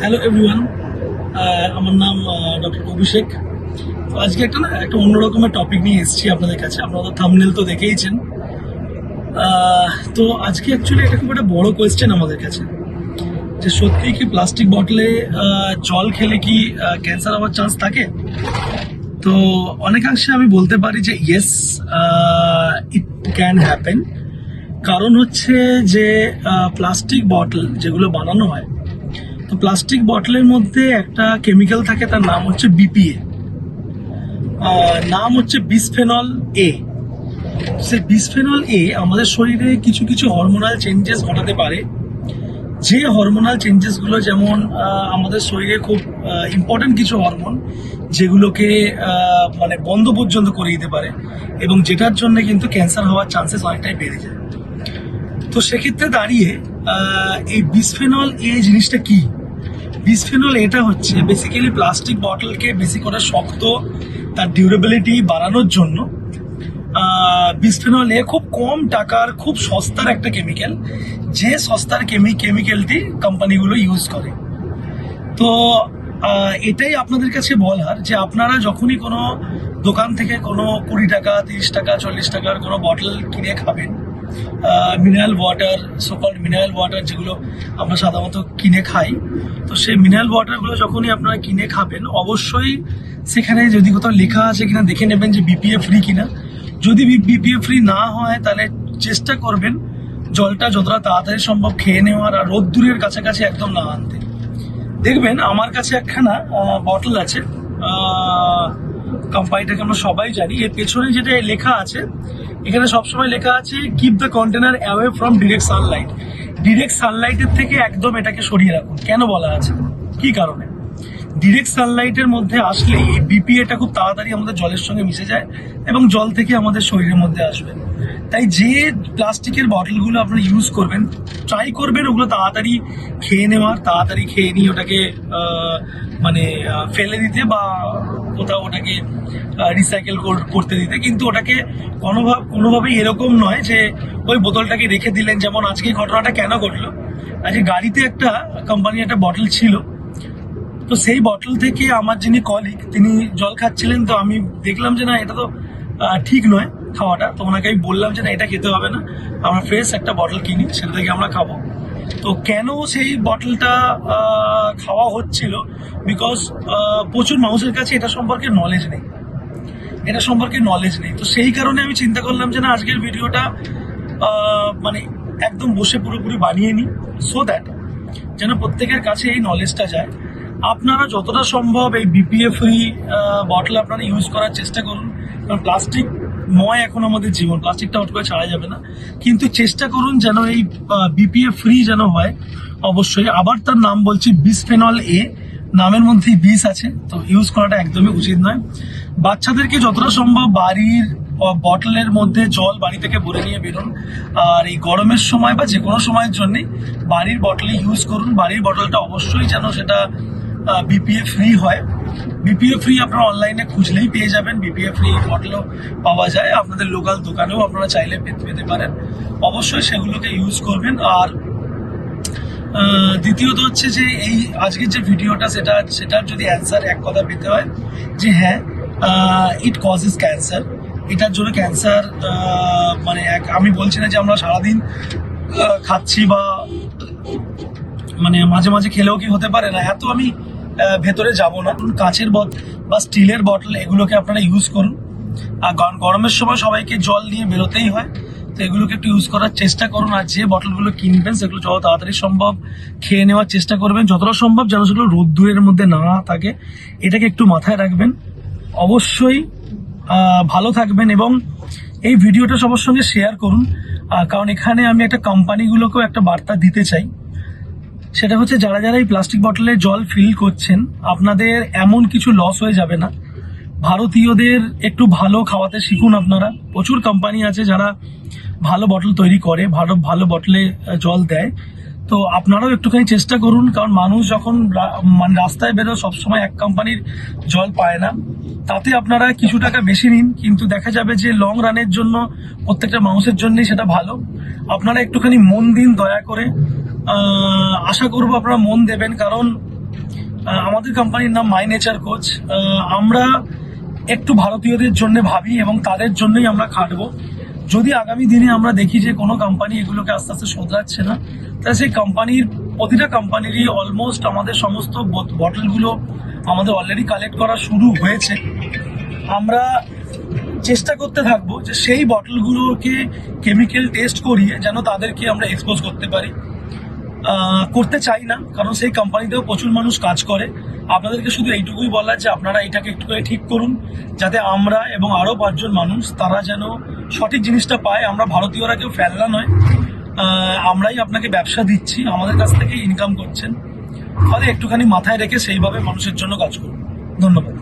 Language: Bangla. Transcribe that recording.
হ্যালো এভরিওয়ান, আমার নাম ডক্টর অভিষেক। তো আজকে একটা অন্য রকমের টপিক নিয়ে এসেছি আপনাদের কাছে। আপনারা তো থাম্বনেল তো দেখেইছেন। তো আজকে অ্যাকচুয়ালি এটা খুব একটা বড় কোয়েশ্চেন আমাদের কাছে, যে সত্যি কি প্লাস্টিক বটলে জল খেলে কি ক্যান্সার হওয়ার চান্স থাকে? তো অনেকাংশে আমি বলতে পারি যে ইয়েস, ইট ক্যান হ্যাপেন। কারণ হচ্ছে যে প্লাস্টিক বটল যেগুলো বানানো হয়, তো প্লাস্টিক বটলের মধ্যে একটা কেমিক্যাল থাকে, তার নাম হচ্ছে বিপিএ, নাম হচ্ছে বিসফেনল এ। সে বিসফেনল এ আমাদের শরীরে কিছু কিছু হরমোনাল চেঞ্জেস ঘটাতে পারে, যে হরমোনাল চেঞ্জেসগুলো যেমন আমাদের শরীরে খুব ইম্পর্টেন্ট কিছু হরমোন, যেগুলোকে মানে বন্ধ পর্যন্ত করে দিতে পারে, এবং যেটার জন্য কিন্তু ক্যান্সার হওয়ার চান্সেস অনেকটাই বেড়ে যায়। তো সেক্ষেত্রে দাঁড়িয়ে এই বিসফেনল এ জিনিসটা কি? বিসফেনল এটা হচ্ছে বেসিক্যালি প্লাস্টিক বটলকে বেশি করে শক্ত, তার ডিউরেবিলিটি বাড়ানোর জন্য বিসফেনল এ খুব কম টাকার, খুব সস্তার একটা কেমিক্যাল, যে সস্তার কেমিক্যালটি কোম্পানিগুলো ইউজ করে। তো এটাই আপনাদের কাছে বলার, যে আপনারা যখনই কোনো দোকান থেকে কোনো 20 টাকা, 30 টাকা, 40 টাকার কোনো বটল কিনে খাবেন, mineral water, so-called mineral water যেগুলো আমরা সাধারণত কিনে খাই, তো সেই মিনারেল ওয়াটারগুলো যখনই আপনারা কিনে খাবেন, অবশ্যই সেখানে যদি কোথাও লেখা আছে কিনা দেখে নেবেন যে বিপিএ ফ্রি কিনা। যদি বিপিএ ফ্রি না হয়, তাহলে চেষ্টা করবেন জলটা যতটা তাড়াতাড়ি সম্ভব খেয়ে নেওয়ার, আর রোদ্দুরের কাছাকাছি একদম না আনতে। দেখবেন আমার কাছে একখানা বটল আছে, কোম্পানিটাকে আমরা সবাই জানি। এর পেছনে যেটা লেখা আছে, এখানে সবসময় লেখা আছে keep the container away from direct sunlight. Direct সানলাইটের থেকে একদম এটাকে সরিয়ে রাখুন। কেন বলা আছে, কি কারণে? ডিরেক্ট সানলাইটের মধ্যে আসলে এই বিপিএটা খুব তাড়াতাড়ি আমাদের জলের সঙ্গে মিশে যায়, এবং জল থেকে আমাদের শরীরের মধ্যে আসবে। তাই যে প্লাস্টিকের বটলগুলো আপনারা ইউজ করবেন, ট্রাই করবেন ওগুলো তাড়াতাড়ি খেয়ে নেওয়ার, তাড়াতাড়ি খেয়ে নিয়ে ওটাকে মানে ফেলে দিতে, বা কোথাও ওটাকে রিসাইকেল করতে দিতে। কিন্তু ওটাকে কোনোভাবেই এরকম নয় যে ওই বোতলটাকে রেখে দিলেন। যেমন আজকে ঘটনাটা কেন ঘটলো, আজকে গাড়িতে একটা কোম্পানির একটা বটল ছিল, তো সেই বটল থেকে আমার যিনি কলিগ, তিনি জল খাচ্ছিলেন। তো আমি দেখলাম যে না, এটা তো ঠিক নয় খাওয়াটা। তো ওনাকে আমি বললাম যে না, এটা খেতে হবে না, আমরা ফ্রেশ একটা বটল কিনি, সেটা থেকে আমরা খাবো। তো কেন সেই বটলটা খাওয়া হচ্ছিল? বিকজ প্রচুর মানুষের কাছে এটা সম্পর্কে নলেজ নেই। তো সেই কারণে আমি চিন্তা করলাম যে না, আজকের ভিডিওটা মানে একদম বসে পুরোপুরি বানিয়ে নিই, সো দ্যাট যেন প্রত্যেকের কাছে এই নলেজটা যায়। আপনারা যতটা সম্ভব এই বিপিএ ফ্রি বটল আপনারা ইউজ করার চেষ্টা করুন, কারণ প্লাস্টিক নয় এখন আমাদের জীবন, প্লাস্টিকটা হট করে ছাড়া যাবে না। কিন্তু চেষ্টা করুন যেন এই বিপিএ ফ্রি যেন হয় অবশ্যই। আবার তার নাম বলছি বিসফেনল এ, নামের মধ্যেই বিষ আছে, তো ইউজ করাটা একদমই উচিত নয়। বাচ্চাদেরকে যতটা সম্ভব বাড়ির বটলের মধ্যে জল বাড়ি থেকে ভরে নিয়ে বেরোন, আর এই গরমের সময় বা যে কোনো সময়ের জন্যে বাড়ির বটলে ইউজ করুন। বাড়ির বটলটা অবশ্যই যেন সেটা বিপিএ ফ্রি হয়। বিপিএ ফ্রি আপনারা অনলাইনে খুঁজলেই পেয়ে যাবেন, বিপিএ ফ্রি বটলও পাওয়া যায়, আপনাদের লোকাল দোকানেও আপনারা চাইলে পেতে পারেন। অবশ্যই সেগুলোকে ইউজ করবেন। আর দ্বিতীয়ত হচ্ছে যে এই আজকের যে ভিডিওটা, সেটার যদি অ্যান্সার এক কথা পেতে হয়, যে হ্যাঁ, ইট কজেস ক্যান্সার। এটার জন্য ক্যান্সার মানে আমি বলছি না যে আমরা সারাদিন খাচ্ছি, বা মানে মাঝে মাঝে খেলেও কি হতে পারে না, এত আমি ভেতরে যাব না। কাঁচের বা স্টিলের বটল এগুলোকে আপনারা ইউজ করুন। আর গরমের সময় সবাইকে জল নিয়ে বেরোতেই হয়, তো এগুলোকে একটু ইউজ করার চেষ্টা করুন। আর যে বটলগুলো কিনবেন, সেগুলো যত তাড়াতাড়ি সম্ভব খেয়ে নেওয়ার চেষ্টা করবেন, যতটা সম্ভব যেন সেগুলো রোদ্দুরের মধ্যে না থাকে, এটাকে একটু মাথায় রাখবেন। অবশ্যই ভালো থাকবেন, এবং এই ভিডিওটা সবার সঙ্গে শেয়ার করুন, কারণ এখানে আমি একটা কোম্পানিগুলোকেও একটা বার্তা দিতে চাই। সেটা হচ্ছে, যারা যারা এই প্লাস্টিক বটলে জল ফিল করছেন, আপনাদের এমন কিছু লস হয়ে যাবে না। ভারতীয়দের একটু ভালো খাওয়াতে শিখুন আপনারা। প্রচুর কোম্পানি আছে যারা ভালো বটল তৈরি করে, ভালো বটলে জল দেয়। তো আপনারাও একটুখানি চেষ্টা করুন, কারণ মানুষ যখন মানে রাস্তায় বেরোয়, সবসময় এক কোম্পানির জল পায় না। তাতে আপনারা কিছু টাকা বেশি নিন, কিন্তু দেখা যাবে যে লং রানের জন্য প্রত্যেকটা মানুষের জন্যই সেটা ভালো। আপনারা একটুখানি মন দিন দয়া করে, আশা করবো আপনারা মন দেবেন, কারণ আমাদের কোম্পানির নাম মাই নেচার কোচ। আমরা একটু ভারতীয়দের জন্য ভাবি এবং তাদের জন্যই আমরা খাটবো। যদি আগামী দিনে আমরা দেখি যে কোনো কোম্পানি এগুলোকে আস্তে আস্তে শোধরাচ্ছে না, তাহলে সেই কোম্পানির প্রতিটা কোম্পানিরই অলমোস্ট আমাদের সমস্ত বটলগুলো আমাদের অলরেডি কালেক্ট করা শুরু হয়েছে। আমরা চেষ্টা করতে থাকবো যে সেই বটলগুলোকে কেমিক্যাল টেস্ট করিয়ে যেন তাদেরকে আমরা এক্সপোজ করতে পারি। করতে চাই না, কারণ সেই কোম্পানিতেও প্রচুর মানুষ কাজ করে। আপনাদেরকে শুধু এইটুকুই বলা যে আপনারা এটাকে একটু করে ঠিক করুন, যাতে আমরা এবং আরও 5 জন মানুষ তারা যেন সঠিক জিনিসটা পায়। আমরা ভারতীয়রা কেউ ফেলনা নয়, আমরাই আপনাকে ব্যবসা দিচ্ছি, আমাদের কাছ থেকে ইনকাম করছেন। ফলে একটুখানি মাথায় রেখে সেইভাবে মানুষের জন্য কাজ করুন। ধন্যবাদ।